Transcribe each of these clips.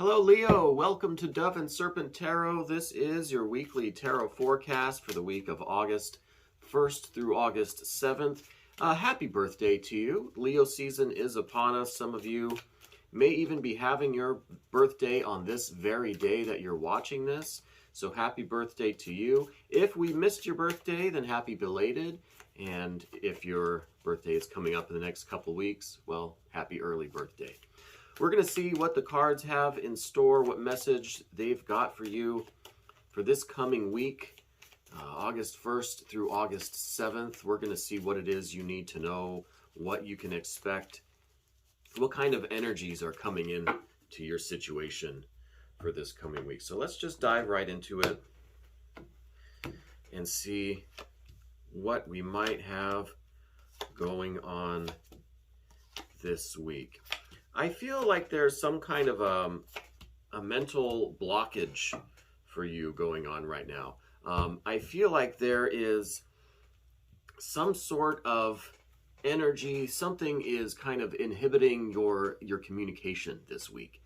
Hello, Leo. Welcome to Dove and Serpent Tarot. This is your weekly tarot forecast for the week of August 1st through August 7th. Happy birthday to you. Leo season is upon us. Some of you may even be having your birthday on this very day that you're watching this. So happy birthday to you. If we missed your birthday, then happy belated. And if your birthday is coming up in the next couple weeks, well, happy early birthday. We're going to see what the cards have in store, what message they've got for you for this coming week, August 1st through August 7th. We're going to see what it is you need to know, what you can expect, what kind of energies are coming in to your situation for this coming week. So let's just dive right into it and see what we might have going on this week. I feel like there's some kind of a mental blockage for you going on right now. I feel like there is some sort of energy, something is kind of inhibiting your communication this week.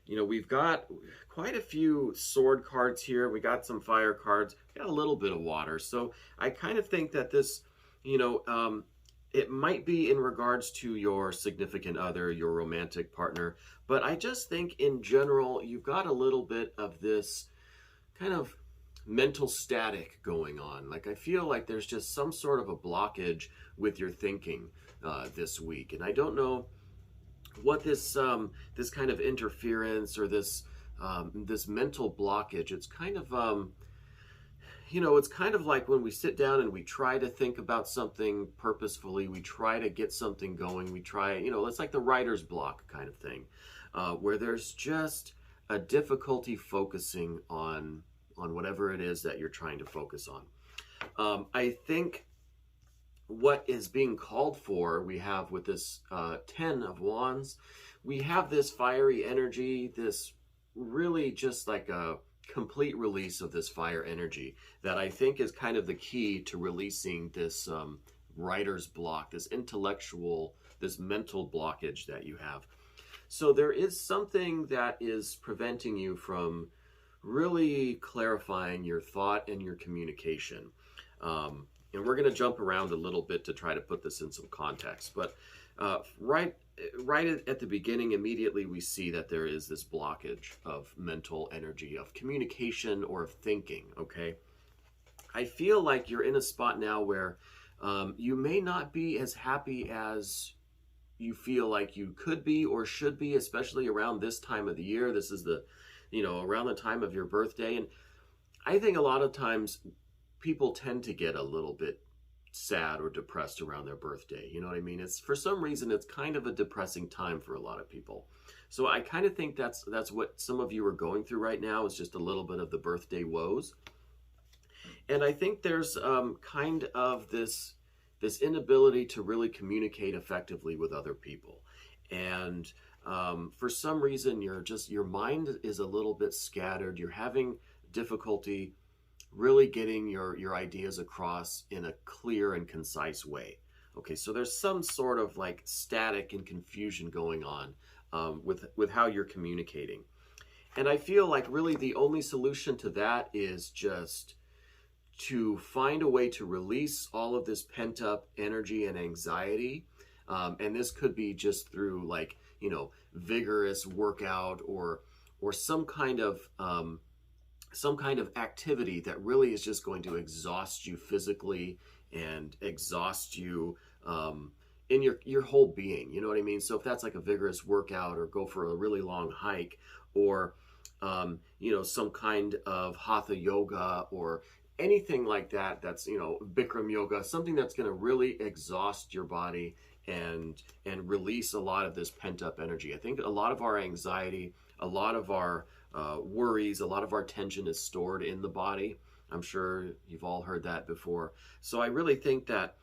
We've got quite a few sword cards here. We got some fire cards, got a little bit of water. So I kind of think that this, it might be in regards to your significant other, your romantic partner, but I just think in general, you've got a little bit of this kind of mental static going on. Like I feel like there's just some sort of a blockage with your thinking this week. And I don't know what this kind of interference or this mental blockage, it's kind of, it's kind of like when we sit down and we try to think about something purposefully, we try to get something going, we try, it's like the writer's block kind of thing, where there's just a difficulty focusing on whatever it is that you're trying to focus on. I think what is being called for, we have with this 10 of Wands, we have this fiery energy, this really just like a complete release of this fire energy that I think is kind of the key to releasing this writer's block, this intellectual, this mental blockage that you have. So there is something that is preventing you from really clarifying your thought and your communication. And we're going to jump around a little bit to try to put this in some context. But right at the beginning, immediately we see that there is this blockage of mental energy, of communication or of thinking, okay? I feel like you're in a spot now where you may not be as happy as you feel like you could be or should be, especially around this time of the year. This is around the time of your birthday. And I think a lot of times people tend to get a little bit sad or depressed around their birthday. You know what I mean? It's for some reason, it's kind of a depressing time for a lot of people. So I kind of think that's what some of you are going through right now, is just a little bit of the birthday woes. And I think there's kind of this inability to really communicate effectively with other people. And for some reason, your mind is a little bit scattered. You're having difficulty really getting your ideas across in a clear and concise way. Okay, so there's some sort of like static and confusion going on with how you're communicating. And I feel like really the only solution to that is just to find a way to release all of this pent up energy and anxiety. And this could be just through like, vigorous workout or some kind of activity that really is just going to exhaust you physically and exhaust you in your whole being. You know what I mean? So if that's like a vigorous workout, or go for a really long hike, or some kind of hatha yoga or anything like that, that's Bikram yoga, something that's going to really exhaust your body and release a lot of this pent up energy. I think a lot of our anxiety, a lot of our worries, a lot of our tension is stored in the body. I'm sure you've all heard that before. So I really think that,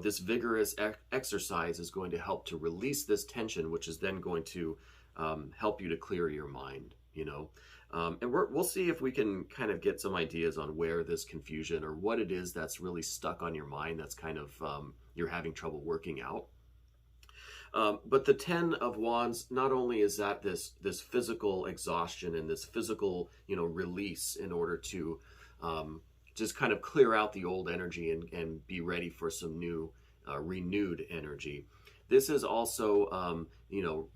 this vigorous exercise is going to help to release this tension, which is then going to help you to clear your mind, and we'll see if we can kind of get some ideas on where this confusion or what it is that's really stuck on your mind that's kind of you're having trouble working out. But the Ten of Wands, not only is that this physical exhaustion and this physical, release in order to just kind of clear out the old energy and be ready for some new, renewed energy. This is also,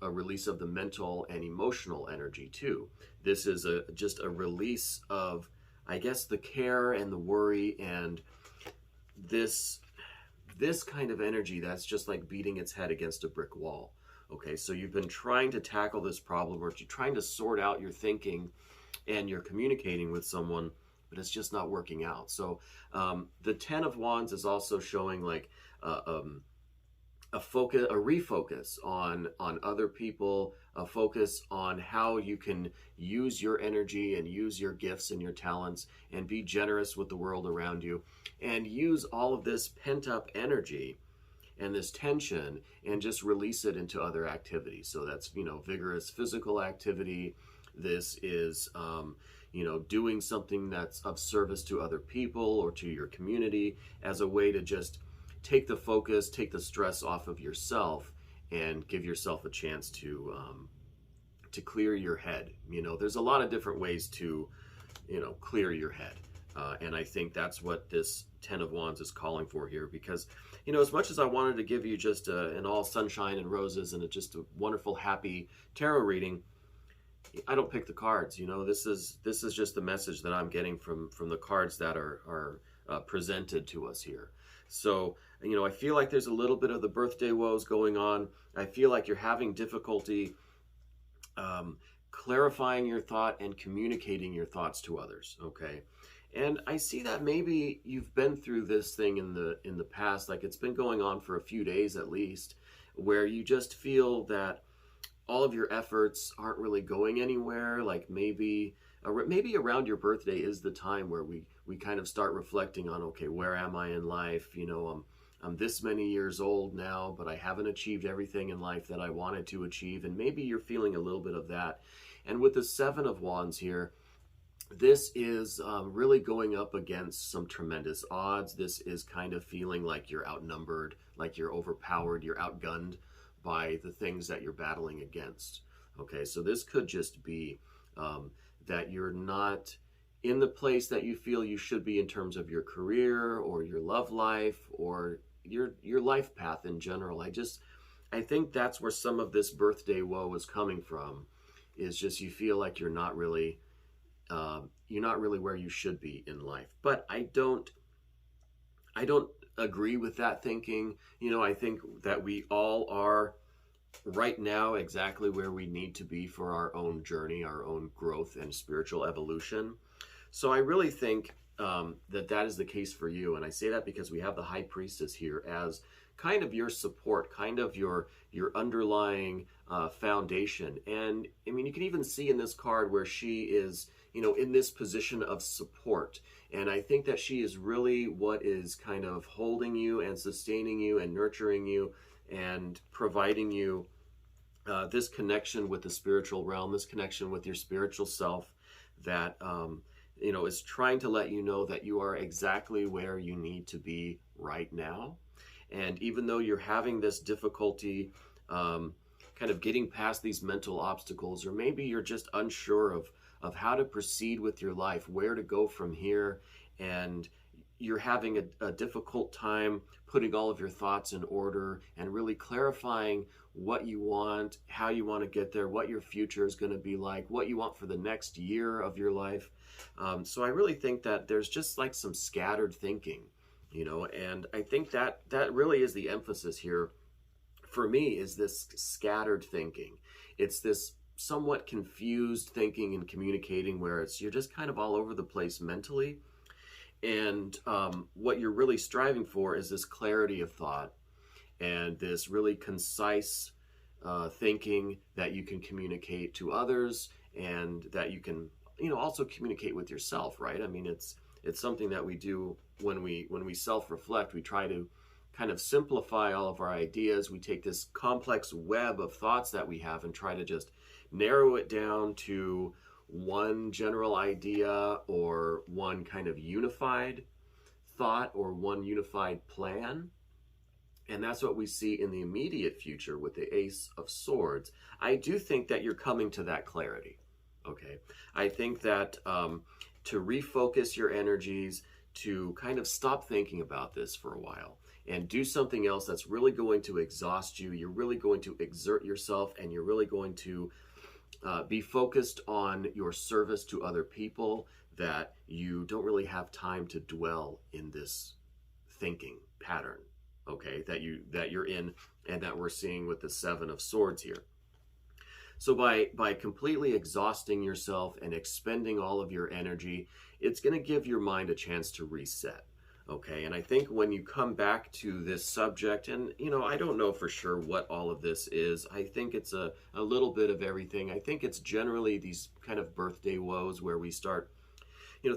a release of the mental and emotional energy too. This is just a release of, I guess, the care and the worry and this kind of energy that's just like beating its head against a brick wall. Okay, so you've been trying to tackle this problem, or you're trying to sort out your thinking and you're communicating with someone, but it's just not working out. So the Ten of Wands is also showing like a focus, a refocus on other people, a focus on how you can use your energy and use your gifts and your talents and be generous with the world around you, and use all of this pent up energy and this tension and just release it into other activities. So that's, vigorous physical activity. This is, doing something that's of service to other people or to your community as a way to just take the focus, take the stress off of yourself, and give yourself a chance to clear your head. There's a lot of different ways to, clear your head. And I think that's what this Ten of Wands is calling for here, because, as much as I wanted to give you just an all sunshine and roses and just a wonderful, happy tarot reading, I don't pick the cards. This is just the message that I'm getting from the cards that are presented to us here. So, I feel like there's a little bit of the birthday woes going on. I feel like you're having difficulty clarifying your thought and communicating your thoughts to others, okay? And I see that maybe you've been through this thing in the past, like it's been going on for a few days at least, where you just feel that all of your efforts aren't really going anywhere. Like maybe around your birthday is the time where we kind of start reflecting on, okay, where am I in life? I'm this many years old now, but I haven't achieved everything in life that I wanted to achieve. And maybe you're feeling a little bit of that. And with the Seven of Wands here, this is really going up against some tremendous odds. This is kind of feeling like you're outnumbered, like you're overpowered, you're outgunned by the things that you're battling against. Okay, so this could just be that you're not in the place that you feel you should be in terms of your career or your love life or your life path in general. I think that's where some of this birthday woe is coming from, is just you feel like you're not really where you should be in life. But I don't agree with that thinking. I think that we all are right now exactly where we need to be for our own journey, our own growth and spiritual evolution. So I really think that is the case for you. And I say that because we have the High Priestess here as kind of your support, kind of your underlying foundation. And I mean, you can even see in this card where she is, in this position of support. And I think that she is really what is kind of holding you and sustaining you and nurturing you and providing you this connection with the spiritual realm, this connection with your spiritual self that, is trying to let you know that you are exactly where you need to be right now. And even though you're having this difficulty kind of getting past these mental obstacles, or maybe you're just unsure of how to proceed with your life, where to go from here, and you're having a difficult time putting all of your thoughts in order and really clarifying what you want, how you want to get there, what your future is going to be like, what you want for the next year of your life. So I really think that there's just like some scattered thinking, and I think that really is the emphasis here for me, is this scattered thinking. It's this somewhat confused thinking and communicating where you're just kind of all over the place mentally. And what you're really striving for is this clarity of thought and this really concise thinking that you can communicate to others, and that you can, also communicate with yourself, right? I mean, it's something that we do when we self-reflect. We try to kind of simplify all of our ideas. We take this complex web of thoughts that we have and try to just narrow it down to one general idea or one kind of unified thought or one unified plan. And that's what we see in the immediate future with the Ace of Swords. I do think that you're coming to that clarity. Okay. I think that to refocus your energies, to kind of stop thinking about this for a while and do something else that's really going to exhaust you. You're really going to exert yourself, and you're really going to be focused on your service to other people, that you don't really have time to dwell in this thinking pattern, okay, that you're in, and that we're seeing with the Seven of Swords here. So by completely exhausting yourself and expending all of your energy, it's going to give your mind a chance to reset. Okay, and I think when you come back to this subject, and I don't know for sure what all of this is. I think it's a little bit of everything. I think it's generally these kind of birthday woes where we start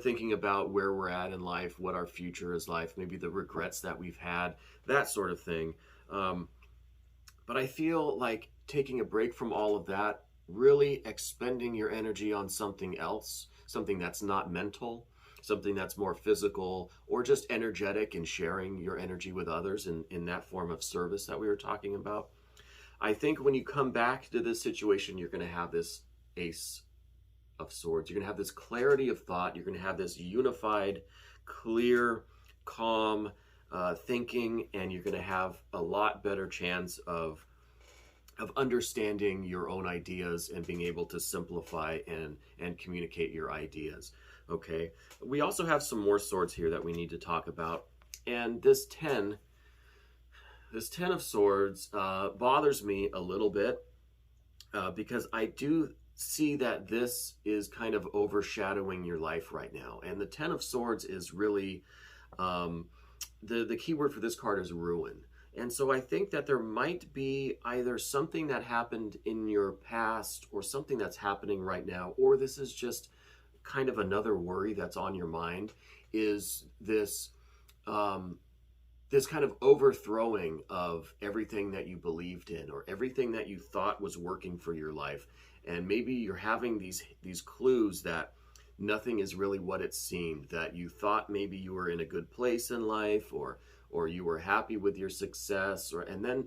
thinking about where we're at in life, what our future is like, maybe the regrets that we've had, that sort of thing. But I feel like taking a break from all of that, really expending your energy on something else, something that's not mental, something that's more physical, or just energetic, and sharing your energy with others in that form of service that we were talking about. I think when you come back to this situation, you're going to have this Ace of Swords. You're going to have this clarity of thought. You're going to have this unified, clear, calm thinking, and you're going to have a lot better chance of understanding your own ideas and being able to simplify and communicate your ideas. Okay, we also have some more swords here that we need to talk about, and this 10 of Swords bothers me a little bit because I do see that this is kind of overshadowing your life right now. And the 10 of Swords is really, the key word for this card is ruin. And so I think that there might be either something that happened in your past, or something that's happening right now, or this is just kind of another worry that's on your mind, is this this kind of overthrowing of everything that you believed in, or everything that you thought was working for your life. And maybe you're having these clues that nothing is really what it seemed, that you thought maybe you were in a good place in life, or you were happy with your success, and then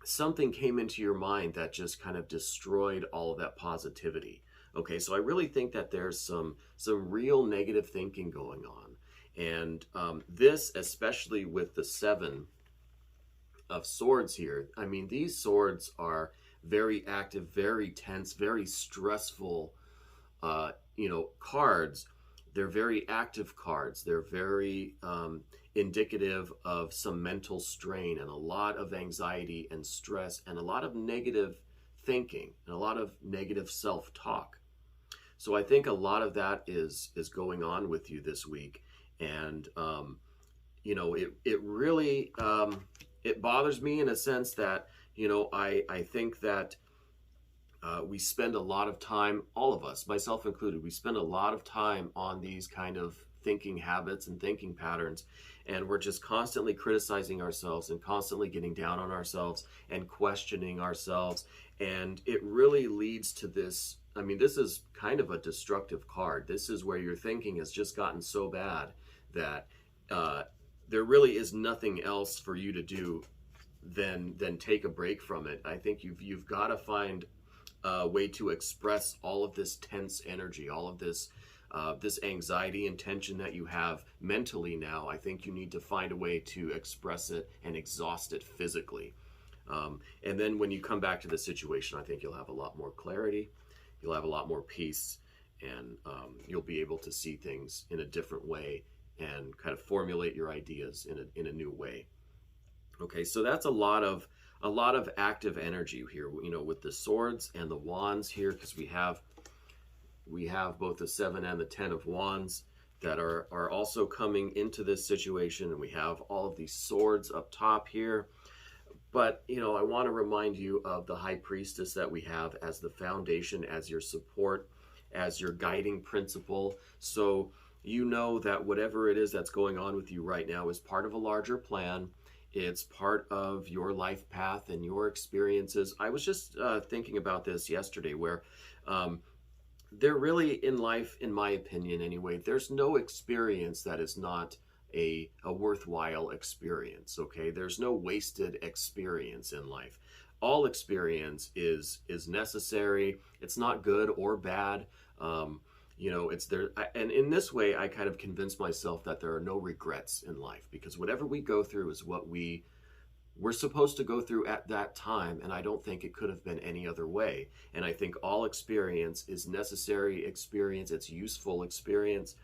something came into your mind that just kind of destroyed all of that positivity. Okay, so I really think that there's some real negative thinking going on. And this, especially with the 7 of Swords here, I mean, these swords are very active, very tense, very stressful, cards. They're very active cards. They're very indicative of some mental strain, and a lot of anxiety and stress, and a lot of negative thinking, and a lot of negative self-talk. So I think a lot of that is going on with you this week. And it really it bothers me in a sense that I think that we spend a lot of time, all of us, myself included, we spend a lot of time on these kind of thinking habits and thinking patterns, and we're just constantly criticizing ourselves and constantly getting down on ourselves and questioning ourselves. And it really leads to this. I mean, this is kind of a destructive card. This is where your thinking has just gotten so bad that there really is nothing else for you to do than take a break from it. I think you've got to find a way to express all of this tense energy, all of this anxiety and tension that you have mentally now. I think you need to find a way to express it and exhaust it physically. And then when you come back to the situation, I think you'll have a lot more clarity. You'll have a lot more peace, and you'll be able to see things in a different way and kind of formulate your ideas in a new way. Okay, so that's a lot of active energy here, with the swords and the wands here, because we have both the 7 and the 10 of wands that are also coming into this situation, and we have all of these swords up top here. But, I want to remind you of the High Priestess that we have as the foundation, as your support, as your guiding principle. So that whatever it is that's going on with you right now is part of a larger plan. It's part of your life path and your experiences. I was just thinking about this yesterday, where there really, in life, in my opinion anyway, there's no experience that is not a worthwhile experience. Okay, there's no wasted experience in life. All experience is necessary. It's not good or bad. It's there. And in this way, I kind of convince myself that there are no regrets in life, because whatever we go through is what we're supposed to go through at that time, and I don't think it could have been any other way. And I think all experience is necessary experience, it's useful experience.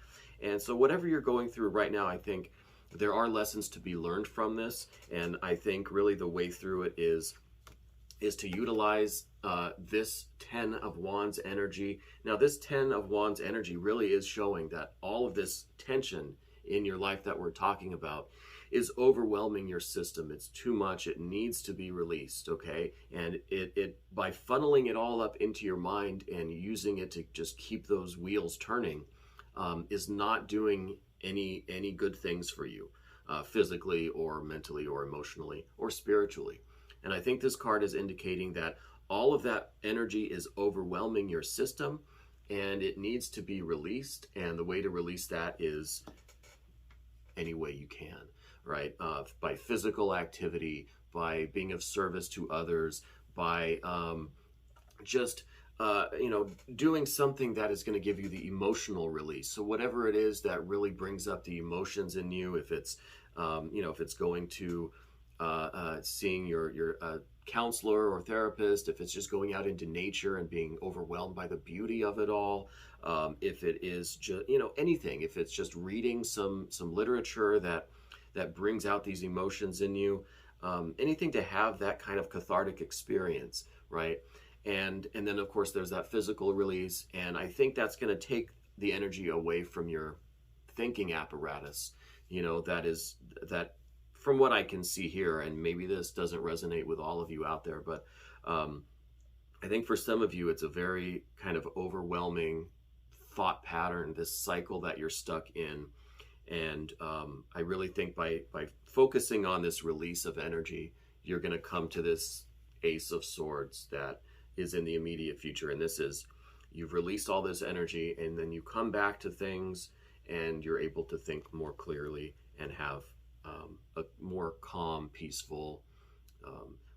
And so whatever you're going through right now, I think there are lessons to be learned from this, and I think really the way through it is to utilize this 10 of Wands energy. Now, this 10 of Wands energy really is showing that all of this tension in your life that we're talking about is overwhelming your system. It's too much. It needs to be released, okay? And it by funneling it all up into your mind and using it to just keep those wheels turning is not doing any good things for you, physically or mentally or emotionally or spiritually. And I think this card is indicating that all of that energy is overwhelming your system and it needs to be released. And the way to release that is any way you can, right? By physical activity, by being of service to others, by doing something that is going to give you the emotional release. So whatever it is that really brings up the emotions in you, if it's, if it's going to seeing your counselor or therapist, if it's just going out into nature and being overwhelmed by the beauty of it all, if it is just anything, if it's just reading some literature that brings out these emotions in you, anything to have that kind of cathartic experience, right? And then of course there's that physical release, and I think that's going to take the energy away from your thinking apparatus, that from what I can see here, and maybe this doesn't resonate with all of you out there, but I think for some of you, it's a very kind of overwhelming thought pattern, this cycle that you're stuck in. And I really think by focusing on this release of energy, you're going to come to this Ace of Swords that is in the immediate future. And this is, you've released all this energy, and then you come back to things and you're able to think more clearly and have a more calm, peaceful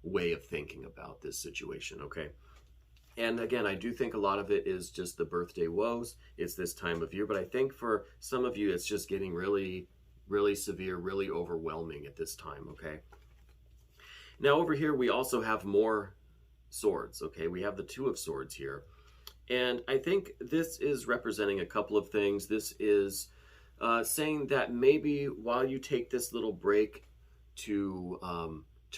way of thinking about this situation, okay? And again, I do think a lot of it is just the birthday woes. It's this time of year, but I think for some of you, it's just getting really, really severe, really overwhelming at this time, okay? Now over here, we also have more swords, okay? We have the Two of Swords here. And I think this is representing a couple of things. This is saying that maybe while you take this little break to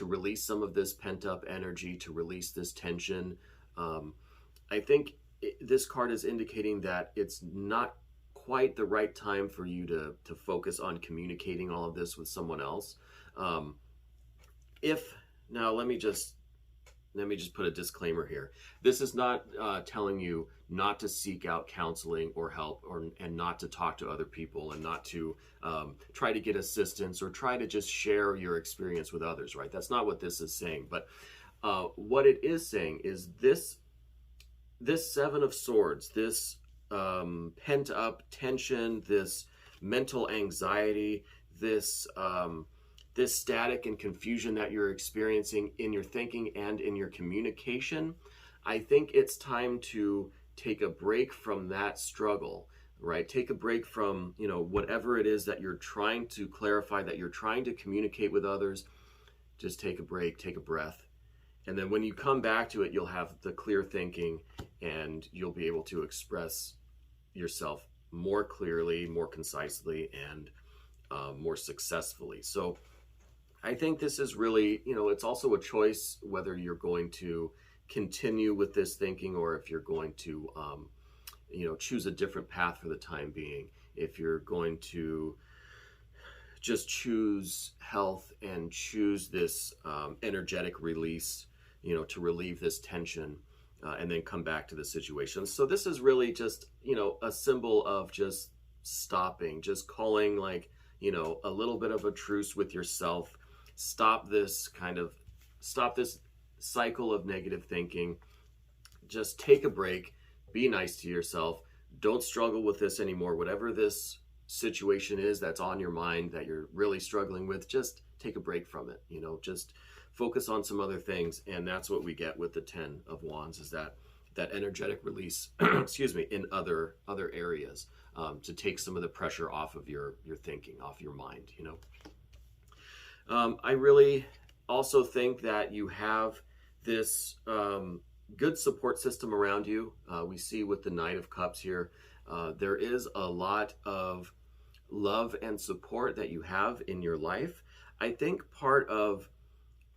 release some of this pent-up energy, to release this tension, I think this card is indicating that it's not quite the right time for you to focus on communicating all of this with someone else. Now let me just put a disclaimer here. This is not telling you not to seek out counseling or help, and not to talk to other people, and not to try to get assistance or try to just share your experience with others, right? That's not what this is saying. But what it is saying is this Seven of Swords, this pent up tension, this mental anxiety, this static and confusion that you're experiencing in your thinking and in your communication, I think it's time to take a break from that struggle, right? Take a break from, whatever it is that you're trying to clarify, that you're trying to communicate with others. Just take a break, take a breath. And then when you come back to it, you'll have the clear thinking, and you'll be able to express yourself more clearly, more concisely, and more successfully. So I think this is really, it's also a choice whether you're going to continue with this thinking, or if you're going to, choose a different path for the time being. If you're going to just choose health and choose this energetic release, to relieve this tension, and then come back to the situation. So this is really just, a symbol of just stopping, just calling a little bit of a truce with yourself. Stop this cycle of negative thinking. Just take a break, be nice to yourself. Don't struggle with this anymore. Whatever this situation is that's on your mind that you're really struggling with, just take a break from it. Just focus on some other things. And that's what we get with the 10 of Wands, is that energetic release, excuse me, in other areas, to take some of the pressure off of your thinking, off your mind. I really also think that you have this good support system around you. We see with the Knight of Cups here, there is a lot of love and support that you have in your life. I think part of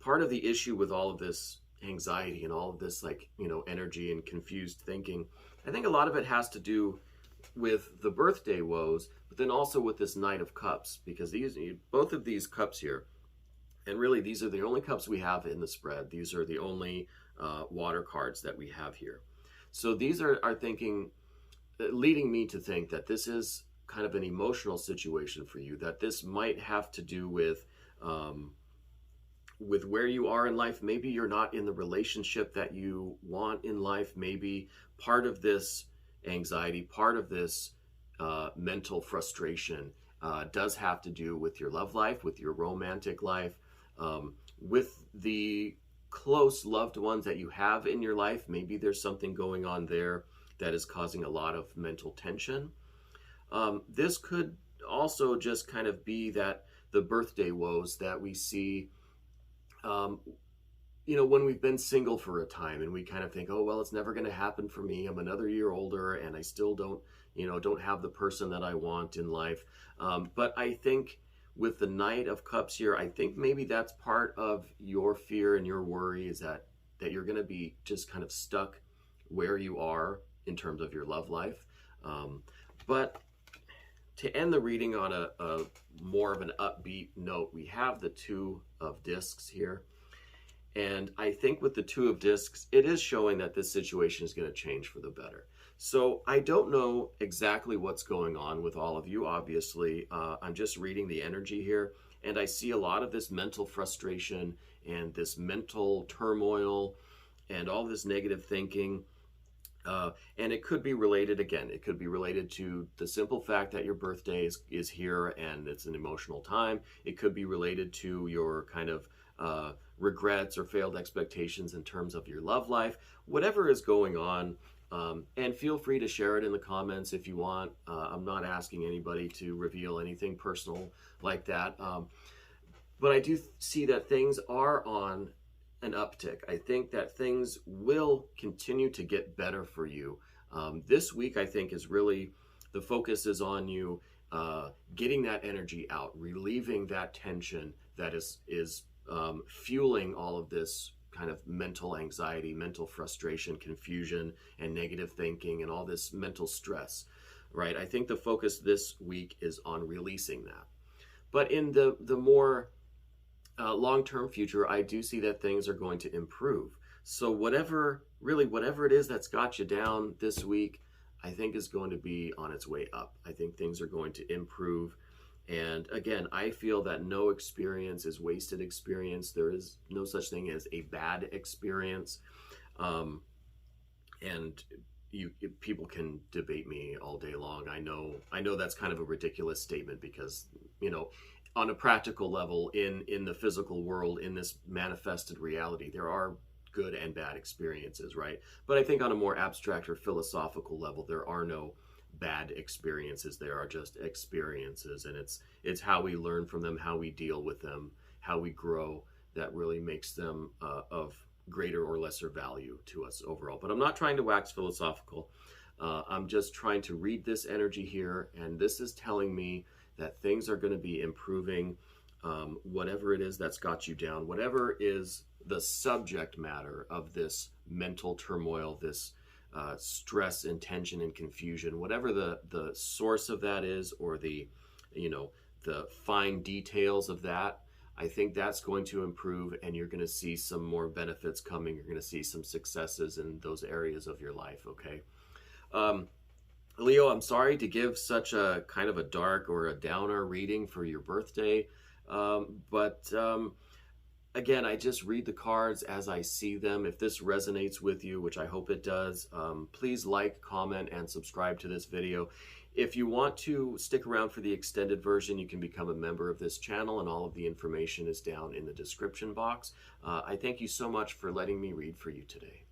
the issue with all of this anxiety and all of this, energy and confused thinking, I think a lot of it has to do with the birthday woes, but then also with this Knight of Cups, because both of these cups here, and really these are the only cups we have in the spread. These are the only water cards that we have here. So these are thinking, leading me to think that this is kind of an emotional situation for you, that this might have to do with where you are in life. Maybe you're not in the relationship that you want in life. Maybe part of this anxiety, part of this mental frustration does have to do with your love life, with your romantic life, with the close loved ones that you have in your life. Maybe there's something going on there that is causing a lot of mental tension. This could also just kind of be that the birthday woes that we see, when we've been single for a time and we kind of think, oh, well, it's never going to happen for me. I'm another year older and I still don't have the person that I want in life. But I think with the Knight of Cups here, I think maybe that's part of your fear and your worry, is that you're going to be just kind of stuck where you are in terms of your love life. But to end the reading on a more of an upbeat note, we have the Two of Discs here. And I think with the Two of Discs, it is showing that this situation is going to change for the better. So I don't know exactly what's going on with all of you. Obviously, I'm just reading the energy here, and I see a lot of this mental frustration and this mental turmoil and all this negative thinking. And it could be related, again, it could be related to the simple fact that your birthday is here and it's an emotional time. It could be related to your kind of regrets or failed expectations in terms of your love life. Whatever is going on, and feel free to share it in the comments if you want. I'm not asking anybody to reveal anything personal like that. But I do see that things are on an uptick. I think that things will continue to get better for you. This week, I think, is really, the focus is on you getting that energy out, relieving that tension that is fueling all of this kind of mental anxiety, mental frustration, confusion, and negative thinking, and all this mental stress, right? I think the focus this week is on releasing that. But in the more long-term future, I do see that things are going to improve. So whatever it is that's got you down this week, I think is going to be on its way up. I think things are going to improve. And again, I feel that no experience is wasted experience. There is no such thing as a bad experience. And people can debate me all day long. I know that's kind of a ridiculous statement because, on a practical level, in the physical world, in this manifested reality, there are good and bad experiences, right? But I think on a more abstract or philosophical level, there are no bad experiences. There are just experiences, and it's how we learn from them, how we deal with them, how we grow, that really makes them of greater or lesser value to us overall. But I'm not trying to wax philosophical. I'm just trying to read this energy here, and this is telling me that things are going to be improving. Whatever it is that's got you down, whatever is the subject matter of this mental turmoil, this stress and tension and confusion, whatever the source of that is, or the fine details of that, I think that's going to improve, and you're going to see some more benefits coming. You're going to see some successes in those areas of your life, okay? Leo, I'm sorry to give such a kind of a dark or a downer reading for your birthday, but Again, I just read the cards as I see them. If this resonates with you, which I hope it does, please like, comment, and subscribe to this video. If you want to stick around for the extended version, you can become a member of this channel, and all of the information is down in the description box. I thank you so much for letting me read for you today.